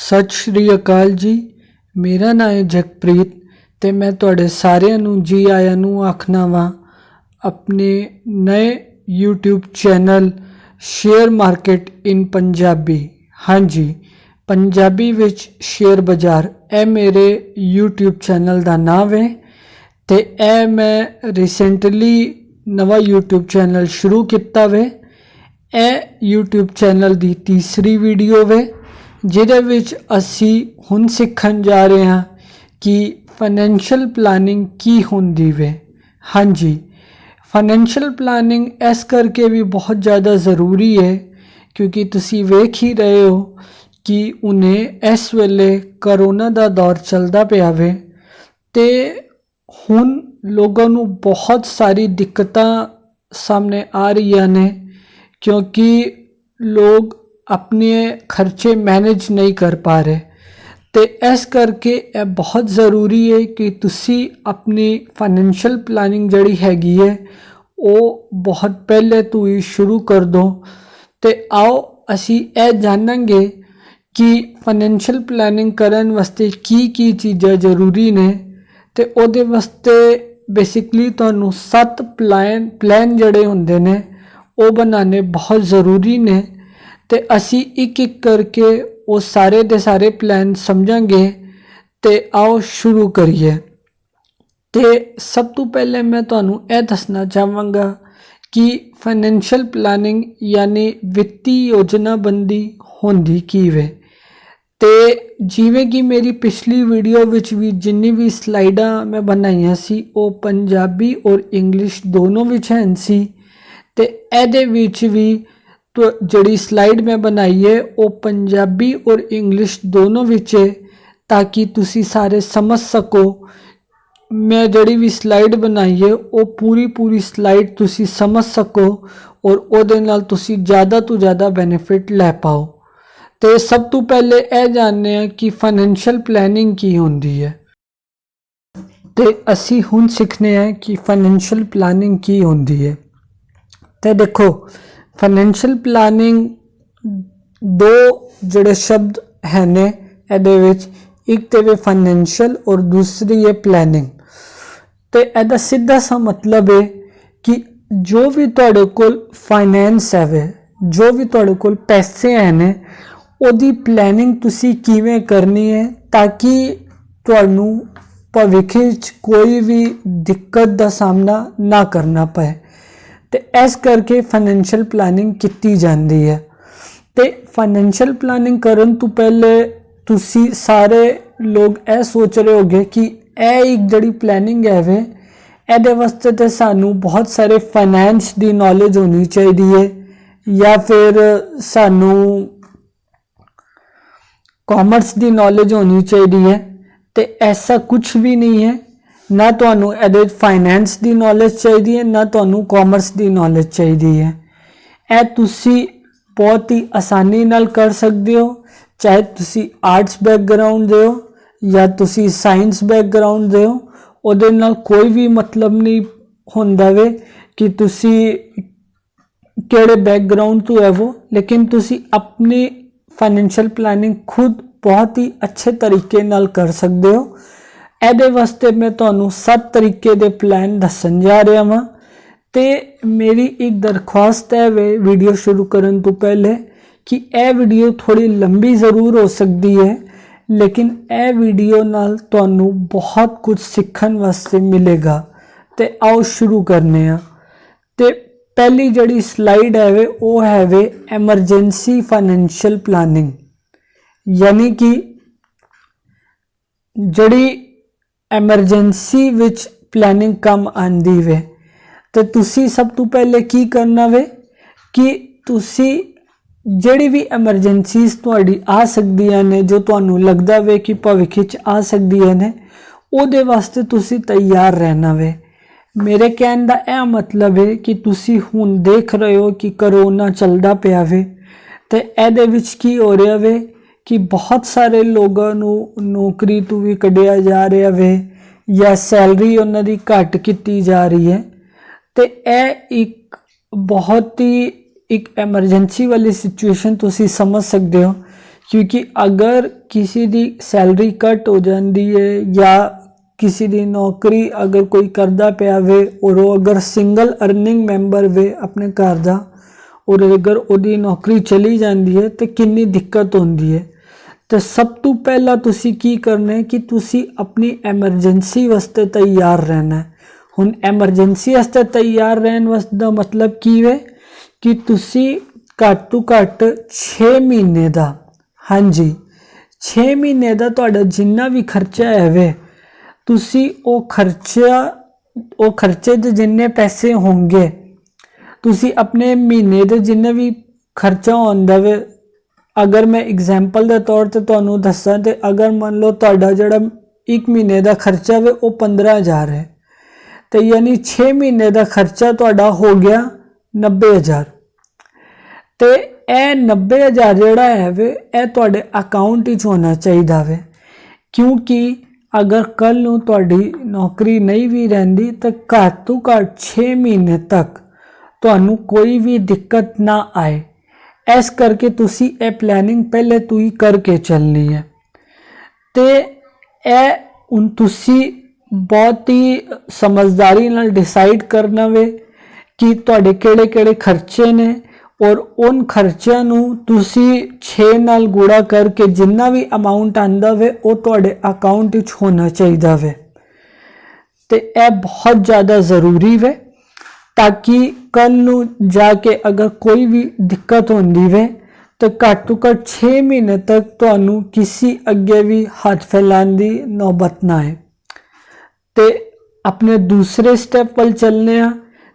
सत श्री अकाल जी। मेरा नाम है जगप्रीत ते मैं तुहाडे सारिਆਂ ਨੂੰ जी आया ਨੂੰ आखना वा अपने नए YouTube channel share market in Punjabi. हाँ जी, पंजाबी विच शेयर बाज़ार ए मेरे यूट्यूब चैनल का नाम है ते ए मैं रिसेंटली नवा यूट्यूब चैनल शुरू किया वे। ए यूट्यूब चैनल की तीसरी वीडियो वे जिहदे विच असी हुण सीखण जा रहे हैं कि फाइनैंशियल प्लानिंग की हुंदी वे। हाँ जी, फाइनैंशियल प्लानिंग इस करके भी बहुत ज़्यादा ज़रूरी है क्योंकि तुसी वेख ही रहे हो कि उन्हें इस वेले करोना का दौर चलता पिया वे ते हुण लोगों नू बहुत सारी दिक्कतां सामने आ रही ने क्योंकि लोग अपने खर्चे मैनेज नहीं कर पा रहे। तो इस करके यह बहुत ज़रूरी है कि तुसी अपनी फाइनैंशियल प्लानिंग जड़ी हैगी है वो बहुत पहले तो ही शुरू कर दो। तो आओ असी यह जानांगे कि फाइनैंशियल प्लानिंग करन वास्ते की चीज़ां जरूरी ने। तो उहदे वास्ते बेसिकली तुहानू 7 प्लान जड़े हुंदे ने वो बनाने बहुत ज़रूरी ने। तो असी एक करके वो सारे दे सारे प्लान समझांगे। तो आओ शुरू करिए। तो सब तो पहले मैं तुहानू यह दसना चाहांगा कि फाइनैंशियल प्लानिंग यानी वित्तीय योजनाबंदी होंदी की वे। तो जिवें कि मेरी पिछली वीडियो विच भी जिन्नी भी स्लाइडां मैं बनाईयां सी वो पंजाबी और इंग्लिश दोनों विच हैं सी। तो एहदे विच भी तो जड़ी स्लाइड मैं बनाई है वो पंजाबी और इंग्लिश दोनों विच है ताकि तुसी सारे समझ सको। मैं जड़ी भी स्लाइड बनाई है वो पूरी स्लाइड तुसी समझ सको और उहदे नाल तुसी ज़्यादा तो ज़्यादा बेनिफिट लै पाओ। तो सब तो पहले यह जानने हैं कि फाइनैंशियल प्लानिंग की होंदी है। तो असी हुण सीखने हैं कि फाइनैंशियल प्लानिंग की होंदी है। तो देखो फाइनैंशियल प्लानिंग दो जड़े शब्द हैं ने एदे विच, एक तो वे फाइनैंशियल और दूसरी है प्लानिंग। तो एदा सीधा सा मतलब है कि जो भी तुहाडे कोल फाइनैंस है वे, जो भी तुहाडे कोल पैसे हैं ने ओदी प्लानिंग तुसी किवें करनी है ताकि तुहानू भविख विच कोई भी दिक्कत का सामना ना करना पाए। तो इस करके फाइनैंशियल प्लानिंग की जाती है। तो फाइनैंशियल प्लानिंग करन तो पहले तुसी सारे लोग यह सोच रहे होगे कि यह एक जड़ी प्लानिंग है वे एदे वास्ते तो सानू बहुत सारे फाइनैंस की नॉलेज होनी चाहिए या फिर सानू कॉमर्स की नॉलेज होनी चाहिए। तो ऐसा कुछ भी नहीं है, ना तुहानू एदे फाइनैंस की नॉलेज चाहिए ना तुहानू कॉमर्स की नॉलेज चाहिए। ए तुसी बहुत ही आसानी नाल कर सकते हो, चाहे तुसी आर्ट्स बैकग्राउंड दे हो या तुसी साइंस बैकग्राउंड दे हो। उहदे नाल कोई भी मतलब नहीं हुंदा वे कि तुसी केड़े बैकग्राउंड तो है वो, लेकिन तुसी अपनी फाइनैंशियल प्लानिंग खुद बहुत ही अच्छे तरीके नाल कर सकते हो। एदे वास्ते मैं तुहानू 7 तरीके दे प्लान दसन जा रहा वां। ते मेरी एक दरख्वास्त है वे वीडियो शुरू करन तो पहले कि यह वीडियो थोड़ी लंबी ज़रूर हो सकती है लेकिन यह वीडियो नाल तुहानू बहुत कुछ सीखन वास्ते मिलेगा। तो आओ शुरू करने हैं। तो पहली जड़ी स्लाइड है वे वो है वे एमरजेंसी फाइनैंशियल प्लानिंग, यानी कि जड़ी एमरजेंसी विच प्लानिंग कम आंदी वे। तो तुसी सब तो पहले की करना वे कि तुसी जड़ी भी एमरजेंसीज तुहाडी आ सकदियां ने जो तुहानू लगदा वे कि भविख विच आ सकदियां ने उहदे वास्ते तुसी तैयार रहना वे। मेरे कहने का यह मतलब है कि तुसी हुण देख रहे हो कि करोना चलदा पिया वे। तो एहदे विच की हो रहा वे कि बहुत सारे लोगों नू नौकरी तो भी कढ़िया जा रहा वे या सैलरी उन्हां दी घट की जा रही है। तो यह एक बहुत ही एक एमरजेंसी वाली सिचुएशन तुसी समझ सकते हो क्योंकि अगर किसी दी सैलरी कट हो जाती है या किसी दी नौकरी अगर कोई करदा पिया वे और वो अगर सिंगल अर्निंग मैंबर वे अपने घर का और अगर उहदी नौकरी चली जाती है तो कितनी दिक्कत होती है। तो सब तो पहला तुसी की करना है कि तुसी अपनी एमरजेंसी वास्ते तैयार रहना है। हुण एमरजेंसी वास्ते तैयार रहन वास्ते मतलब की वे कि तुसी घट तो घट 6 महीने का, हाँ जी 6 महीने का तुहाडा जिन्ना भी खर्चा है वे तुसी वो खर्चे दे जिन्ने पैसे होंगे तुसी अपने महीने दे जिन्ने भी खर्चा होंदा वे, अगर मैं एग्जाम्पल के तौर पर तुहानू दस्सां तो अगर मान लो तुहाडा जिहड़ा 1 महीने का खर्चा वे वो 15,000 है तो यानी 6 महीने का खर्चा तुहाडा हो गया 90,000। तो यह 90,000 जिहड़ा है वे यह तुहाडे अकाउंट विच होना चाहिए वे, क्योंकि अगर कल नूं तुहाडी नौकरी नहीं भी रहिंदी तो घट तो घट 6 महीने तक तुहानू कोई भी दिक्कत ना आए। इस करके तुसी ये प्लैनिंग पहले तो ही करके चलनी है। तो यह हुण तुसी बहुत ही समझदारी नाल डिसाइड करना वे कि तुहाडे किहड़े-किहड़े खर्चे ने और उन खर्चों नूं तुसी 6 नाल गुणा करके जिन्ना भी अमाउंट आंदा वे वो तुहाडे अकाउंट विच होना चाहिए वे। तो यह बहुत ज़्यादा ज़रूरी वे ताकि कल नूं जाके अगर कोई भी दिक्कत होंदी वे तो घट तो घट 6 महीने तक तुहानू किसी अगे भी हाथ फैलाने की नौबत ना आए। तो अपने दूसरे स्टैप वाल चलने आ।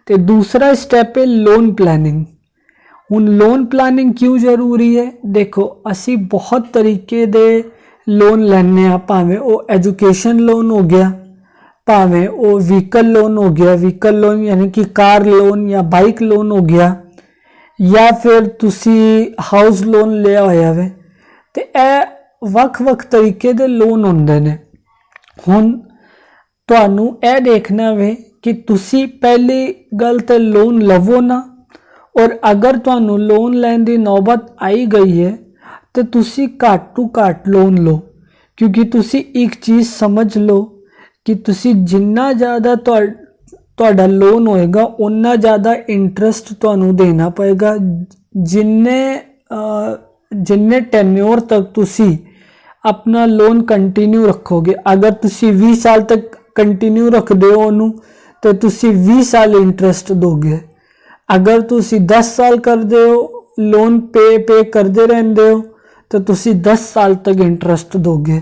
तो दूसरा स्टैप है लोन प्लैनिंग। हुण लोन प्लैनिंग क्यों जरूरी है? देखो असी बहुत तरीके दे लोन लैने आ, भावें वो एजुकेशन लोन हो गया, भावें वो व्हीकल लोन हो गया, व्हीकल लोन यानी कि कार लोन या बाइक लोन हो गया, या फिर तुसी हाउस लोन लिया होया वे। तो यह वख-वख तरीके दे लोन होंदे ने। हुण तुहानू यह देखना वे कि तुसी पहली गल तो लोन लवो ना, और अगर तुहानू लोन लैन दी नौबत आई गई है तो तुसी घट तो घट लोन लो, क्योंकि तुसी एक चीज़ समझ लो कि तुसी जिन्ना ज़्यादा तुहाडा लोन होएगा उन्ना ज़्यादा इंटरस्ट तुहानू देना पएगा। जिन्ने टेन्योर तक तुसी अपना लोन कंटिन्यू रखोगे, अगर तुसी 20 साल तक कंटिन्यू रखदे हो उन्नू तो तुसी 20 साल इंटरस्ट दोगे। अगर तुसी 10 साल करदे हो लोन पे करदे रहंदे हो तो तुसी 10 साल तक इंटरस्ट दोगे।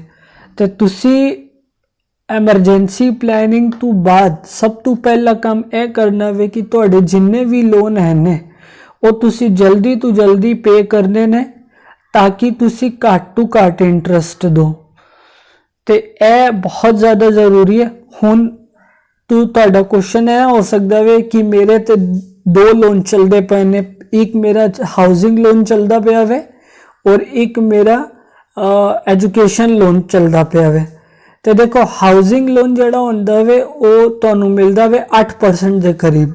तो तुसी एमरजेंसी प्लैनिंग तो बाद सब तो पहला काम यह करना वे कि तुहाडे जिन्ने भी लोन है ने वो तुसी जल्दी तो जल्दी पे करने ने, ताकि तुसी घट तो घट इंटरस्ट दो। तो यह बहुत ज़्यादा ज़रूरी है। हुण तुहाडा क्वेश्चन है हो सकता वे कि मेरे तो 2 लोन चलते पे ने, एक मेरा हाउसिंग लोन चलता पिया वे और एक मेरा एजुकेशन लोन चलता पिया वे। तो देखो हाउसिंग लोन जिहड़ा हुंदा वे वो तुहानू मिलदा वे 8% के करीब,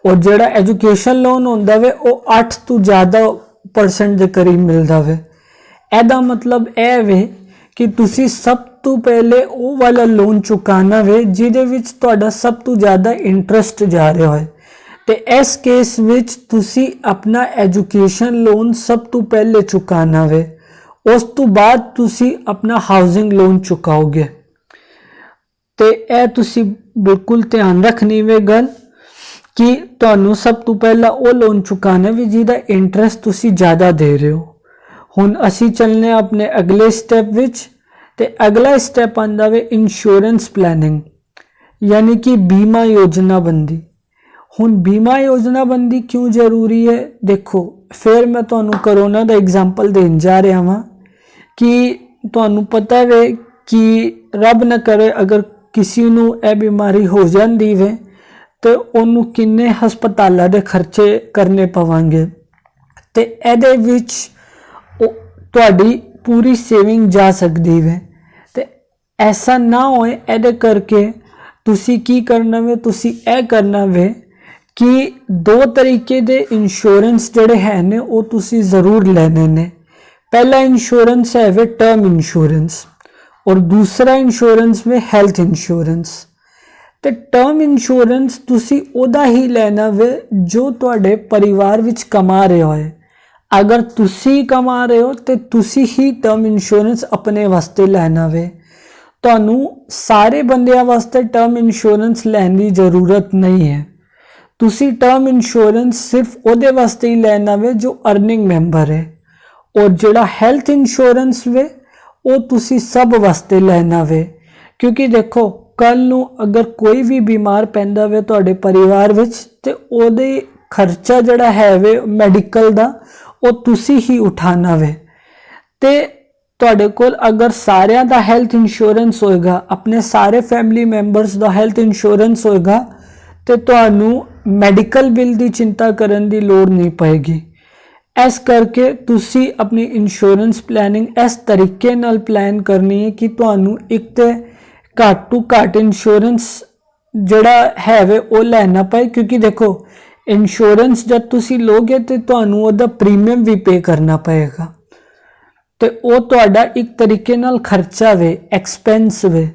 और जिहड़ा एजुकेशन लोन हुंदा वे वो 8 तो ज़्यादा % के करीब मिलदा वे। एदा मतलब यह वे कि तुसी सब तो पहले वो वाला लोन चुकाना वे जिहदे विच तुहाडा सब तो ज़्यादा इंटरस्ट जा रहा है। तो इस केस विच तुसी अपना एजुकेशन लोन सब तो पहले चुकाना वे, उस तो बाद तुसी अपना हाउसिंग लोन चुकाओगे। तो यह तुसी बिल्कुल ध्यान रखनी वे गल कि तुहानू सब तो पहला वो लोन चुकाना वे जिहदा इंटरस्ट तुसी ज़्यादा दे रहे हो। हुण असी चलने अपने अगले स्टैप विच। ते अगला स्टैप आंदा वे इंश्योरेंस प्लैनिंग, यानी कि बीमा योजना बंदी। हुण बीमा योजना बंदी क्यों जरूरी है? देखो फिर मैं तुहानू करोना का एग्जाम्पल देन जा रहा हाँ कि तुहानू पता वे कि रब न करे अगर किसी नू यह बीमारी हो जाती वे तो उन्होंने किन्ने हस्पतालों के खर्चे करने पवेंगे। तो ये विच तुहाडी पूरी सेविंग जा सकती है। तो ऐसा ना होए ये करके तुसी की करना वे, तुसी यह करना वे कि 2 तरीके दे इंश्योरेंस जड़े हैं ने वो तुसी ज़रूर लेने ने। पहला इंश्योरेंस है वे टर्म इंश्योरेंस और दूसरा इंश्योरेंस वे हेल्थ इंश्योरेंस। तो टर्म इंश्योरेंस तुसी ओदा ही लेना वे जो तुहाडे परिवार विच कमा रहे होए। अगर तुसी कमा रहे हो तो तुसी ही टर्म इंश्योरेंस अपने वास्ते लेना वे। तुहानू सारे बंदियां वास्ते टर्म इंश्योरेंस लैन दी जरूरत नहीं है। तुसी टर्म इंश्योरेंस सिर्फ ओदे वास्ते ही लेना वे जो अर्निंग मैंबर है, और जिहड़ा हेल्थ इंश्योरेंस वे वो तुसी सब वास्ते लेना वे। क्योंकि देखो कल नू अगर कोई भी बीमार पैंदा वे तुहाडे परिवार विच ते ओदे खर्चा जिहड़ा है वे मैडिकल दा वो तुसी ही उठाना वे। ते तुहाडे कोल अगर सारियां दा हेल्थ इंश्योरेंस होएगा, अपने सारे फैमिली मैंबर्स दा हेल्थ इंश्योरेंस होएगा, तो तुहानू मैडिकल बिल की चिंता करने की लोड़ नहीं पएगी। इस करके तुसी अपनी इंश्योरेंस प्लैनिंग इस तरीके नाल प्लान करनी है कि तुहानू एक तो घट टू घट इंश्योरेंस जिहड़ा है वे वो लेना पाए। क्योंकि देखो इंश्योरेंस जब तुसी लोगे तो तुहानू ओदा प्रीमियम भी पे करना पएगा, तो वो तुहाडा एक तरीके नाल खर्चा वे, एक्सपेंस वे।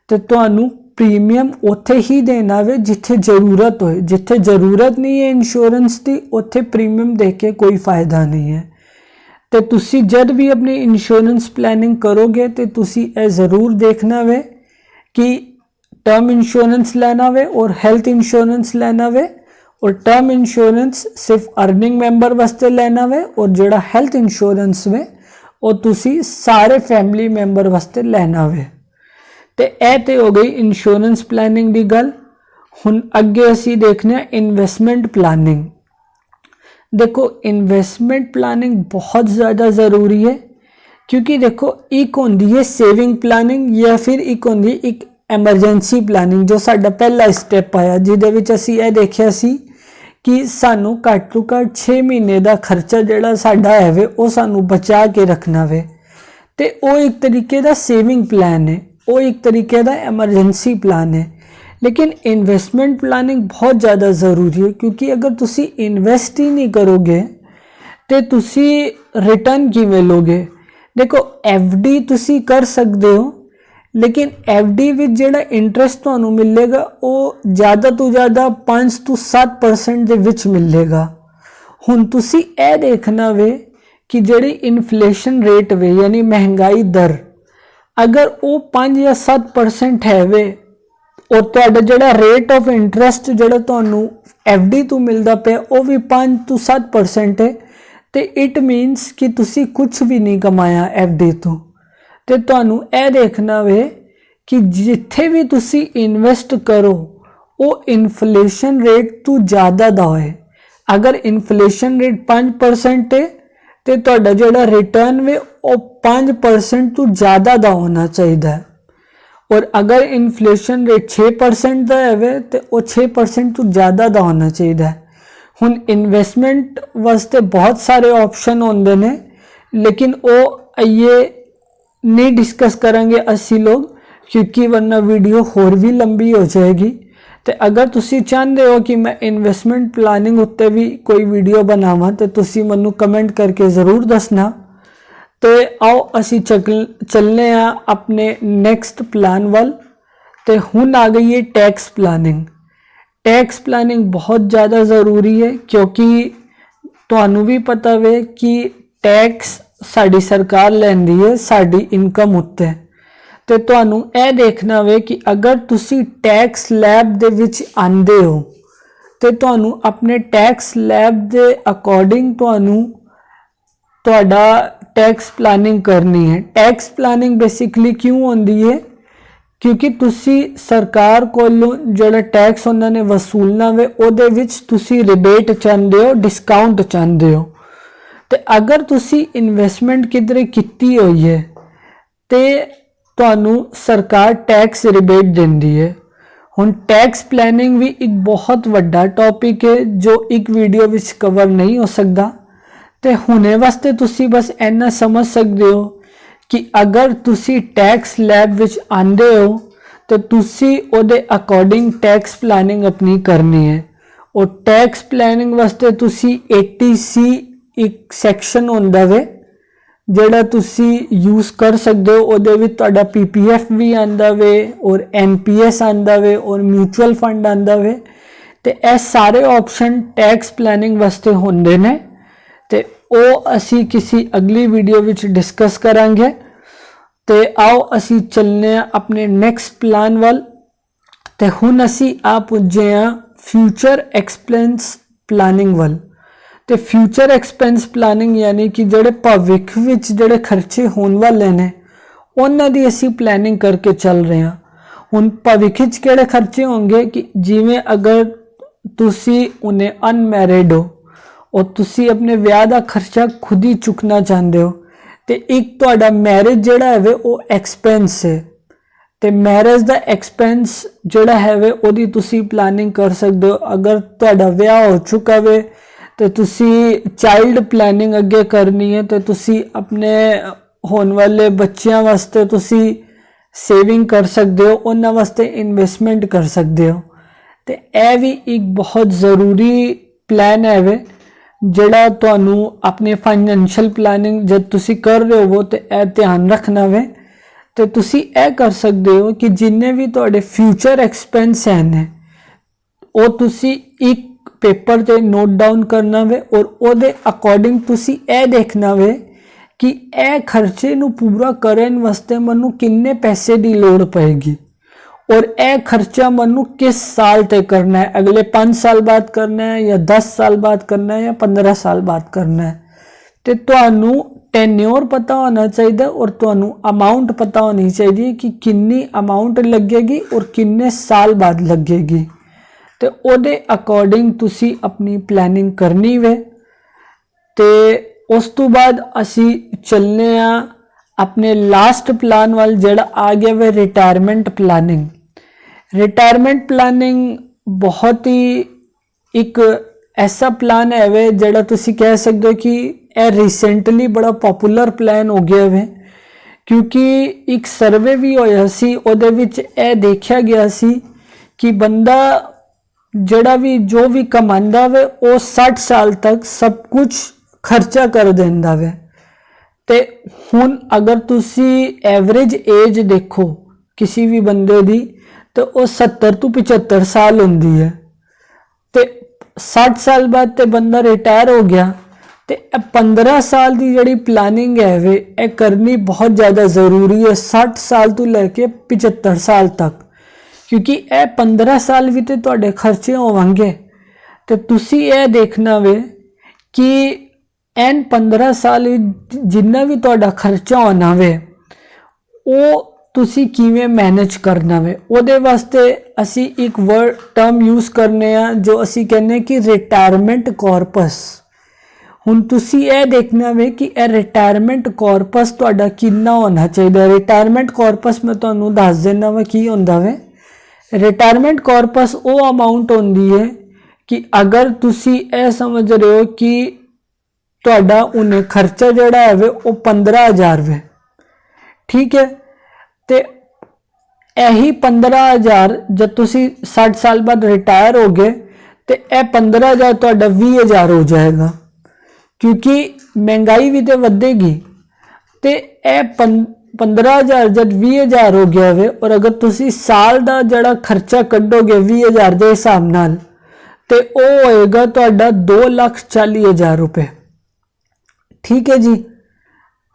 तो तुहानू प्रीमियम उत्थे ही देना वे जिथे जरूरत हो। जिथे जरूरत नहीं है इंश्योरेंस की उत्थे प्रीमियम दे के कोई फायदा नहीं है। तो तुसी जब भी अपनी इंश्योरेंस प्लानिंग करोगे तो तुसी ए जरूर देखना वे कि टर्म इंश्योरेंस लेना वे और हेल्थ इंश्योरेंस लेना वे, और टर्म इंश्योरेंस सिर्फ अर्निंग मैंबर वास्ते लेना वे, और जिहड़ा हेल्थ इंश्योरेंस वे वो तुसी सारे फैमिली मैंबर वास्ते लेना वे। तो यह तो हो गई इंश्योरेंस प्लानिंग की गल। हुण अगे असी देखने इन्वेस्टमेंट प्लानिंग। देखो इन्वेस्टमेंट प्लानिंग बहुत ज़्यादा ज़रूरी है, क्योंकि देखो एक होंदी है सेविंग प्लानिंग या फिर एक होंदी एक एमरजेंसी प्लानिंग, जो साडा पहला स्टेप आया जिहदे विच असी यह देखिया सी कि सानू घट टू घट 6 महीने का खर्चा जिहड़ा साडा है वे वो सानू बचा के रखना वे। तो वो एक तरीके का सेविंग प्लान है, वो एक तरीके का एमरजेंसी प्लान है। लेकिन इन्वेस्टमेंट प्लानिंग बहुत ज़्यादा ज़रूरी है, क्योंकि अगर तुसी इन्वेस्ट ही नहीं करोगे तो तुसी रिटर्न किवें लोगे। देखो एफडी तुसी कर सकते हो, लेकिन एफडी विच जिहड़ा इंटरेस्ट तुहानू मिलेगा वो ज़्यादा तो ज़्यादा 5 to 7% दे विच मिलेगा। हुण तुसी ए देखना वे कि जिहड़ी इन्फ्लेशन रेट वे यानी महंगाई दर अगर वो 5 या 7% है वे, और तुहाडा जिहड़ा रेट ऑफ इंटरेस्ट जिहड़ा तुहानू एफडी तो मिलता पे वो भी 5 to 7% है, तो इट मीनस कि तुसी कुछ भी नहीं कमाया एफडी तो तुहानू ए देखना वे कि जिथे भी तुसी इन्वेस्ट करो वो इन्फ्लेशन रेट तो ज़्यादा दा होए। अगर इन्फ्लेशन रेट 5% है तो तुहाडा जिहड़ा रिटर्न वे वो 5% तो ज़्यादा दा होना चाहिए, और अगर इन्फ्लेशन रेट 6% का है तो वो 6% तो ज़्यादा का होना चाहिए। हुण इन्वेस्टमेंट वास्ते बहुत सारे ऑप्शन होंदे ने, लेकिन वो ये नहीं डिस्कस करेंगे असी लोग, क्योंकि वरना वीडियो होर भी लंबी हो जाएगी। तो अगर तुसी चाहते हो कि मैं इन्वेस्टमेंट प्लानिंग उत्ते भी कोई वीडियो बनावा तो तुसी मैनू कमेंट करके ज़रूर दसना। तो आओ असी चलने अपने नैक्सट प्लान वाल। तो हुण आ गई है टैक्स प्लानिंग। टैक्स प्लानिंग बहुत ज़्यादा ज़रूरी है, क्योंकि तुहानू भी पता वे कि टैक्स साड़ी सरकार लैंदी है साड़ी इनकम उत्ते। तो तुहानू ए देखना वे कि अगर तुसी टैक्स लैब दे विच आंदे हो तो तुहानू अपने टैक्स लैब दे अकॉर्डिंग तुहानू तुहाडा टैक्स प्लानिंग करनी है। टैक्स प्लानिंग बेसिकली क्यों होंदी है, क्योंकि तुसी सरकार कोलों जिहड़ा टैक्स उन्होंने वसूलना वे उहदे विच तुसी रिबेट चाहते हो, डिस्काउंट चाहते हो। तो अगर तुसी इन्वेस्टमेंट किधरे कीती हुई है तो तुहानू सरकार टैक्स रिबेट देंदी है। हुण टैक्स प्लानिंग भी एक बहुत वड्डा टॉपिक है जो एक वीडियो विच कवर नहीं हो सकता। तो हुणे वास्ते तुसी बस इन्ना समझ सकते हो कि अगर तुसी टैक्स लैब विच आंदे हो तो तुसी उहदे अकॉर्डिंग टैक्स प्लानिंग अपनी करनी है। और टैक्स प्लानिंग वास्ते तुसी 80C एक सैक्शन होंदा वे ਜਿਹੜਾ ਤੁਸੀਂ ਯੂਜ਼ ਕਰ ਸਕਦੇ ਹੋ। ਉਹਦੇ ਵਿੱਚ ਤੁਹਾਡਾ PPF ਵੀ ਆਂਦਾ ਵੇ ਔਰ NPS ਆਂਦਾ ਵੇ ਔਰ ਮਿਊਚੁਅਲ ਫੰਡ ਆਂਦਾ ਵੇ। ਤੇ ਇਹ ਸਾਰੇ ਆਪਸ਼ਨ ਟੈਕਸ ਪਲੈਨਿੰਗ ਵਾਸਤੇ ਹੁੰਦੇ ਨੇ ਤੇ ਉਹ ਅਸੀਂ ਕਿਸੇ ਅਗਲੀ ਵੀਡੀਓ ਵਿੱਚ ਡਿਸਕਸ ਕਰਾਂਗੇ। ਤੇ ਆਓ ਅਸੀਂ ਚੱਲਨੇ ਆ ਆਪਣੇ ਨੈਕਸਟ ਪਲਾਨ ਵੱਲ। ਤੇ ਹੁਣ ਅਸੀਂ ਆ ਪੁੱਜੇ ਆ ਫਿਊਚਰ ਐਕਸਪੈਂਸ ਪਲਾਨਿੰਗ ਵੱਲ। ਤੇ ਫਿਊਚਰ ਐਕਸਪੈਂਸ ਪਲਾਨਿੰਗ ਯਾਨੀ ਕਿ ਜਿਹੜੇ ਭਵਿੱਖ ਵਿੱਚ ਜਿਹੜੇ ਖਰਚੇ ਹੋਣ ਵਾਲੇ ਨੇ ਉਹਨਾਂ ਦੀ ਅਸੀਂ ਪਲੈਨਿੰਗ ਕਰਕੇ ਚੱਲ ਰਹੇ ਹਾਂ। ਹੁਣ ਭਵਿੱਖ ਵਿੱਚ ਕਿਹੜੇ ਖਰਚੇ ਹੋਣਗੇ ਕਿ ਜਿਵੇਂ ਅਗਰ ਤੁਸੀਂ ਉਹਨੇ ਅਨਮੈਰਿਡ ਹੋ ਔਰ ਤੁਸੀਂ ਆਪਣੇ ਵਿਆਹ ਦਾ ਖਰਚਾ ਖੁਦ ਹੀ ਚੁੱਕਣਾ ਚਾਹੁੰਦੇ ਹੋ ਤੇ ਇੱਕ ਤੁਹਾਡਾ ਮੈਰਿਜ ਜਿਹੜਾ ਹੈ ਉਹ ਐਕਸਪੈਂਸ ਹੈ ਤੇ ਮੈਰਿਜ ਦਾ ਐਕਸਪੈਂਸ ਜਿਹੜਾ ਹੈ ਉਹਦੀ ਤੁਸੀਂ ਪਲਾਨਿੰਗ ਕਰ ਸਕਦੇ ਹੋ। ਅਗਰ ਤੁਹਾਡਾ ਵਿਆਹ ਹੋ ਚੁੱਕਾ ਵੇ ਤੇ ਤੁਸੀਂ ਚਾਈਲਡ ਪਲੈਨਿੰਗ ਅੱਗੇ ਕਰਨੀ ਹੈ ਤੇ ਤੁਸੀਂ ਆਪਣੇ ਹੋਣ ਵਾਲੇ ਬੱਚਿਆਂ ਵਾਸਤੇ ਤੁਸੀਂ ਸੇਵਿੰਗ ਕਰ ਸਕਦੇ ਹੋ, ਉਹਨਾਂ ਵਾਸਤੇ ਇਨਵੈਸਟਮੈਂਟ ਕਰ ਸਕਦੇ ਹੋ। ਤੇ ਇਹ ਵੀ ਇੱਕ ਬਹੁਤ ਜ਼ਰੂਰੀ ਪਲਾਨ ਹੈ ਵੇ ਜਿਹੜਾ ਤੁਹਾਨੂੰ ਆਪਣੇ ਫਾਈਨੈਂਸ਼ੀਅਲ ਪਲਾਨਿੰਗ ਜਦ ਤੁਸੀਂ ਕਰ ਰਹੇ ਹੋ ਤੇ ਇਹ ਧਿਆਨ ਰੱਖਣਾ ਵੇ। ਤੇ ਤੁਸੀਂ ਇਹ ਕਰ ਸਕਦੇ ਹੋ ਕਿ ਜਿੰਨੇ ਵੀ ਤੁਹਾਡੇ ਫਿਊਚਰ ਐਕਸਪੈਂਸ ਹਨ ਉਹ ਤੁਸੀਂ ਇੱਕ ਪੇਪਰ ਤੇ ਨੋਟ ਡਾਊਨ ਕਰਨਾ ਵੇ ਔਰ ਉਹਦੇ ਅਕੋਰਡਿੰਗ ਤੁਸੀਂ ਇਹ ਦੇਖਣਾ ਵੇ ਕਿ ਇਹ ਖਰਚੇ ਨੂੰ ਪੂਰਾ ਕਰਨ ਵਾਸਤੇ ਮੈਨੂੰ ਕਿੰਨੇ ਪੈਸੇ ਦੀ ਲੋੜ ਪਏਗੀ ਔਰ ਇਹ ਖਰਚਾ ਮੈਨੂੰ ਕਿਸ ਸਾਲ ਤੇ ਕਰਨਾ ਹੈ। ਅਗਲੇ 5 ਸਾਲ ਬਾਅਦ ਕਰਨਾ ਹੈ ਜਾਂ 10 ਸਾਲ ਬਾਅਦ ਕਰਨਾ ਹੈ ਜਾਂ 15 ਸਾਲ ਬਾਅਦ ਕਰਨਾ ਹੈ। ਤੇ ਤੁਹਾਨੂੰ ਟੈਨਿਓਰ ਪਤਾ ਹੋਣਾ ਚਾਹੀਦਾ ਔਰ ਤੁਹਾਨੂੰ ਅਮਾਉਂਟ ਪਤਾ ਹੋਣੀ ਚਾਹੀਦੀ ਕਿ ਕਿੰਨੀ ਅਮਾਉਂਟ ਲੱਗੇਗੀ ਔਰ ਕਿੰਨੇ ਸਾਲ ਬਾਅਦ ਲੱਗੇਗੀ। ਤੇ ਉਹਦੇ ਅਕੋਰਡਿੰਗ ਤੁਸੀਂ ਆਪਣੀ ਪਲੈਨਿੰਗ ਕਰਨੀ ਵੇ। ਤੇ ਉਸ ਤੋਂ ਬਾਅਦ ਅਸੀਂ ਚੱਲਨੇ ਆ ਆਪਣੇ ਲਾਸਟ ਪਲਾਨ ਵੱਲ ਜਿਹੜਾ ਆ ਗਿਆ ਵੇ ਰਿਟਾਇਰਮੈਂਟ ਪਲਾਨਿੰਗ। ਰਿਟਾਇਰਮੈਂਟ ਪਲਾਨਿੰਗ ਬਹੁਤ ਹੀ ਇੱਕ ਐਸਾ ਪਲਾਨ ਹੈ ਵੇ ਜਿਹੜਾ ਤੁਸੀਂ ਕਹਿ ਸਕਦੇ ਹੋ ਕਿ ਇਹ ਰੀਸੈਂਟਲੀ ਬੜਾ ਪਪੂਲਰ ਪਲਾਨ ਹੋ ਗਿਆ ਵੇ ਕਿਉਂਕਿ ਇੱਕ ਸਰਵੇ ਵੀ ਹੋਇਆ ਸੀ ਉਹਦੇ ਵਿੱਚ ਇਹ ਦੇਖਿਆ ਗਿਆ ਸੀ ਕਿ ਬੰਦਾ ਜਿਹੜਾ ਵੀ ਜੋ ਵੀ ਕਮਾਉਂਦਾ ਵੇ ਉਹ 60 ਸਾਲ ਤੱਕ ਸਭ ਕੁਝ ਖਰਚਾ ਕਰ ਦਿੰਦਾ ਵੇ। ਤੇ ਹੁਣ ਅਗਰ ਤੁਸੀਂ ਐਵਰੇਜ ਏਜ ਦੇਖੋ ਕਿਸੇ ਵੀ ਬੰਦੇ ਦੀ ਤੇ ਉਹ 70 ਤੋਂ 75 ਸਾਲ ਹੁੰਦੀ ਹੈ ਤੇ 60 ਸਾਲ ਬਾਅਦ ਤੇ ਬੰਦਾ ਰਿਟਾਇਰ ਹੋ ਗਿਆ ਤੇ 15 ਸਾਲ ਦੀ ਜਿਹੜੀ ਪਲਾਨਿੰਗ ਹੈ ਵੇ ਇਹ ਕਰਨੀ ਬਹੁਤ ਜ਼ਿਆਦਾ ਜ਼ਰੂਰੀ ਹੈ 60 ਸਾਲ ਤੋਂ ਲੈ ਕੇ 75 ਸਾਲ ਤੱਕ ਕਿਉਂਕਿ ਇਹ 15 ਸਾਲ ਵੀ ਤੇ ਤੁਹਾਡੇ ਖਰਚੇ ਹੋਣਗੇ ਤੇ ਤੁਸੀਂ ਇਹ ਦੇਖਣਾ ਵੇ ਕਿ ਐਨ 15 ਸਾਲ ਜਿੰਨਾ ਵੀ ਤੁਹਾਡਾ ਖਰਚਾ ਹੋਣਾ ਵੇ ਉਹ ਤੁਸੀਂ ਕਿਵੇਂ ਮੈਨੇਜ ਕਰਨਾ ਵੇ। ਉਹਦੇ ਵਾਸਤੇ ਅਸੀਂ ਇੱਕ ਵਰਡ ਟਰਮ ਯੂਜ਼ ਕਰਨੇ ਆ ਜੋ ਅਸੀਂ ਕਹਿੰਦੇ ਕਿ ਰਿਟਾਇਰਮੈਂਟ ਕਾਰਪਸ। ਹੁਣ ਤੁਸੀਂ ਇਹ ਦੇਖਣਾ ਵੇ ਕਿ ਇਹ ਰਿਟਾਇਰਮੈਂਟ ਕਾਰਪਸ ਤੁਹਾਡਾ ਕਿੰਨਾ ਹੋਣਾ ਚਾਹੀਦਾ। ਰਿਟਾਇਰਮੈਂਟ ਕਾਰਪਸ ਮੈਂ ਤੁਹਾਨੂੰ ਦੱਸ ਦਿੰਦਾ ਵਾ ਕੀ ਹੁੰਦਾ ਵੇ। ਰਿਟਾਇਰਮੈਂਟ ਕਾਰਪਸ ਉਹ ਅਮਾਉਂਟ ਹੁੰਦੀ ਹੈ ਕਿ ਅਗਰ ਤੁਸੀਂ ਇਹ ਸਮਝ ਰਹੇ ਹੋ ਕਿ ਤੁਹਾਡਾ ਉਹਨੇ ਖਰਚਾ ਜਿਹੜਾ ਹੈ ਵੇ ਉਹ 15,000 ਵੇ, ਠੀਕ ਹੈ, ਤੇ ਇਹੀ 15,000 ਜਦ ਤੁਸੀਂ 60 ਸਾਲ ਬਾਅਦ ਰਿਟਾਇਰ ਹੋ ਗਏ ਤੇ ਇਹ 15,000 ਤੁਹਾਡਾ 20,000 ਹੋ ਜਾਏਗਾ ਕਿਉਂਕਿ ਮਹਿੰਗਾਈ ਵੀ ਤੇ ਵਧੇਗੀ ਤੇ ਇਹ 15,000 ਜਦ 20,000 ਹੋ ਗਿਆ ਵੇ ਔਰ ਅਗਰ ਤੁਸੀਂ ਸਾਲ ਦਾ ਜਿਹੜਾ ਖਰਚਾ ਕੱਢੋਗੇ 20,000 ਦੇ ਹਿਸਾਬ ਨਾਲ ਤੇ ਉਹ ਹੋਏਗਾ ਤੁਹਾਡਾ 2,40,000 रुपए, ठीक है जी।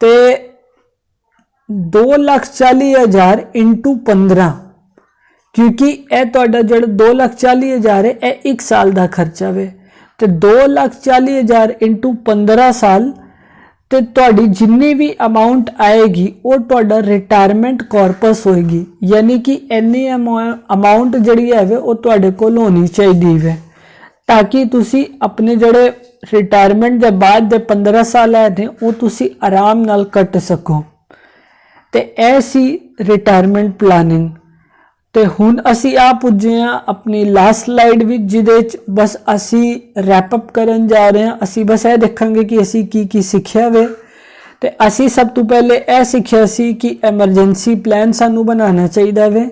ਤੇ 2,40,000 इंटू 15 क्योंकि ਇਹ ਤੁਹਾਡਾ ਜਿਹੜਾ 2,40,000 ਹੈ ਇਹ 1 ਸਾਲ ਦਾ ਖਰਚਾ ਵੇ ਤੇ 2,40,000 इंटू 15 ਸਾਲ ਤੇ ਤੁਹਾਡੀ ਜਿੰਨੀ ਵੀ ਅਮਾਉਂਟ ਆਏਗੀ ਉਹ ਤੁਹਾਡਾ ਰਿਟਾਇਰਮੈਂਟ ਕਾਰਪਸ ਹੋਏਗੀ। ਯਾਨੀ ਕਿ ਇੰਨੀ ਅਮਾਉਂਟ ਜਿਹੜੀ ਹੈ ਵੇ ਉਹ ਤੁਹਾਡੇ ਕੋਲ ਹੋਣੀ ਚਾਹੀਦੀ ਵੇ ਤਾਂ ਕਿ ਤੁਸੀਂ ਆਪਣੇ ਜਿਹੜੇ ਰਿਟਾਇਰਮੈਂਟ ਦੇ ਬਾਅਦ ਦੇ 15 ਸਾਲ ਆਏ ਨੇ ਉਹ ਤੁਸੀਂ ਆਰਾਮ ਨਾਲ ਕੱਟ ਸਕੋ। ਤੇ ਇਹ ਸੀ ਰਿਟਾਇਰਮੈਂਟ ਪਲਾਨਿੰਗ। ਤੇ ਹੁਣ ਅਸੀਂ ਆ ਪੁੱਜੇ ਹਾਂ ਆਪਣੀ ਲਾਸਟ ਸਲਾਈਡ ਵਿੱਚ ਜਿਹਦੇ ਵਿੱਚ ਬਸ ਅਸੀਂ ਰੈਪ ਅਪ ਕਰਨ ਜਾ ਰਹੇ ਹਾਂ। ਅਸੀਂ ਬਸ ਇਹ ਦੇਖਾਂਗੇ ਕਿ ਅਸੀਂ ਕੀ ਸਿੱਖਿਆ ਵੇ। ਤੇ ਅਸੀਂ ਸਭ ਤੋਂ ਪਹਿਲੇ ਇਹ ਸਿੱਖਿਆ ਸੀ ਕਿ ਐਮਰਜੈਂਸੀ ਪਲਾਨ ਸਾਨੂੰ ਬਣਾਉਣਾ ਚਾਹੀਦਾ ਵੇ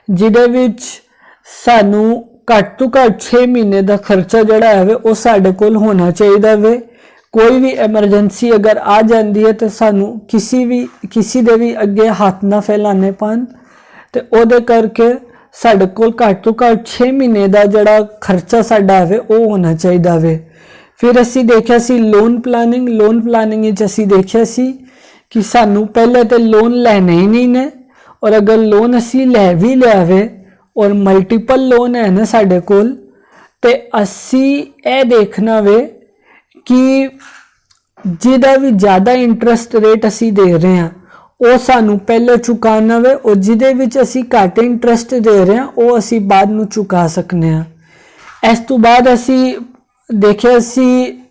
ਜਿਹਦੇ ਵਿੱਚ ਸਾਨੂੰ ਘੱਟ ਤੋਂ ਘੱਟ 6 ਮਹੀਨੇ ਦਾ ਖਰਚਾ ਜਿਹੜਾ ਹੈ ਉਹ ਸਾਡੇ ਕੋਲ ਹੋਣਾ ਚਾਹੀਦਾ ਵੇ। कोई भी एमरजेंसी अगर आ जाती है तो सानू किसी दे भी अगे हाथ ना फैलाने पान, तो उहदे करके साडे कोल घੱਟ तो घੱਟ 6 महीने का जिहड़ा खर्चा साडा है वो होना चाहिए वे। फिर असी देखिया सी लोन प्लानिंग विच असी देखिया सी कि सानू पहले तो लोन लेने ही नहीं ने, और अगर लोन असी लै भी लिया वे और मल्टीपल लोन है ना साडे कोल, ते असी ए देखना वे कि जिहदा भी ज़्यादा इंटरस्ट रेट असी दे रहे हैं वो सानू पहले चुकाना वे, और जिहदे विच असी घट इंटरस्ट दे रहे हैं वो असी बाद नू चुका सकने हैं। इस तो बाद असी देखिया सी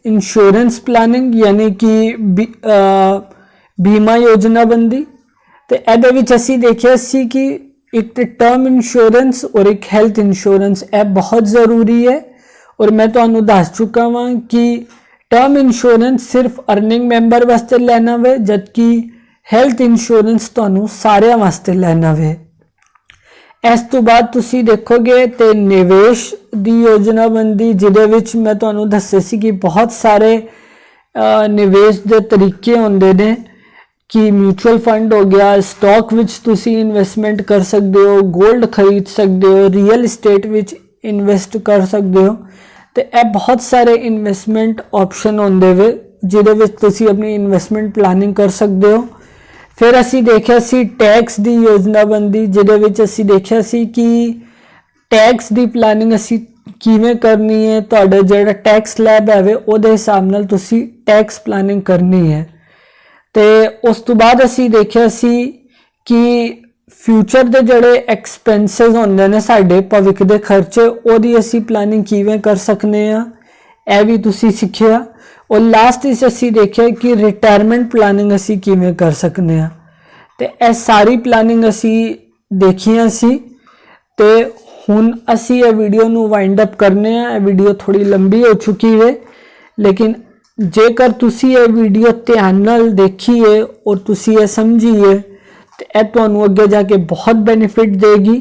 इंश्योरेंस प्लानिंग यानी कि बीमा योजना बंदी। तो इहदे विच असी देखिया सी कि एक तो टर्म इंश्योरेंस और एक हैल्थ इंश्योरेंस यह बहुत ज़रूरी है, और मैं तुहानू दस चुका वां कि टर्म इंश्योरेंस सिर्फ अर्निंग मैंबर वास्ते लेना वे, जबकि हैल्थ इंश्योरेंस तुहानू सारिਆਂ वास्ते लेना वे। इस तो बाद तुसी देखोगे तो निवेश दी योजना बनती, जिहदे विच मैं तुहानू दस्से सी कि बहुत सारे निवेश दे तरीके होंदे ने, कि म्यूचुअल फंड हो गया, स्टॉक विच तुसी इन्वेस्टमेंट कर सकते हो, गोल्ड खरीद सकते हो, रियल इस्टेट विच इन्वेस्ट कर सकते हो। तो यह बहुत सारे इन्वेस्टमेंट ऑप्शन होंदे वे जिहदे विच तुसी अपनी इन्वेस्टमेंट प्लानिंग कर सकते हो। फिर असी देखिया सी टैक्स दी योजना बनती, जिहदे विच असी देखिया सी कि टैक्स दी प्लानिंग असी किवें करनी है, तुहाडा जिहड़ा टैक्स लैब है उहदे हिसाब नाल तुसी टैक्स प्लानिंग करनी है। तो उस तो बाद असी देखिया सी कि फ्यूचर दे जिहड़े एक्सपेंसिस होंदे ने साडे भविख दे खर्चे, ओहदी असी प्लानिंग किवें कर सकने आ, यह भी तुसी सीखिया। और लास्ट इस असी देखिया कि रिटायरमेंट प्लानिंग असी किवें कर सकने आ। तो यह सारी प्लानिंग असी देखिया सी। तो हुण असी ये वीडियो नू वाइंड अप करने आ। वीडियो थोड़ी लंबी हो चुकी है, लेकिन जेकर तुसी ये वीडियो ध्यान नाल देखी है और तुसी ये समझी है तो यह तुहानू अगे जाके बहुत बेनिफिट देगी।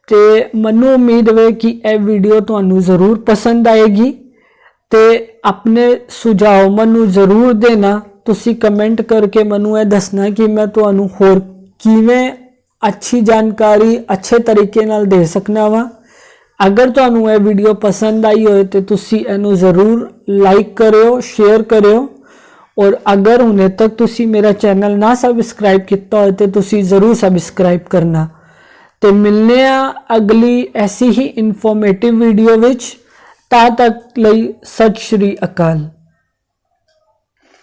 तो मनु उम्मीद है कि यह वीडियो तुहानू जरूर पसंद आएगी। तो अपने सुझाव मनु जरूर देना, तुसी कमेंट करके मनु ये दसना कि मैं तुहानू होर किवें अच्छी जानकारी अच्छे तरीके नाल दे सकना वा। अगर तुहानू ये वीडियो पसंद आई हो तो तुसी इनू जरूर लाइक करियो, शेयर करियो, और अगर हुणे तक तुसी मेरा चैनल ना सबसक्राइब किया हो तो तुसी जरूर सबसक्राइब करना। तो मिलने अगली ऐसी ही इन्फॉर्मेटिव वीडियो विच। ता तक लई सत श्री अकाल।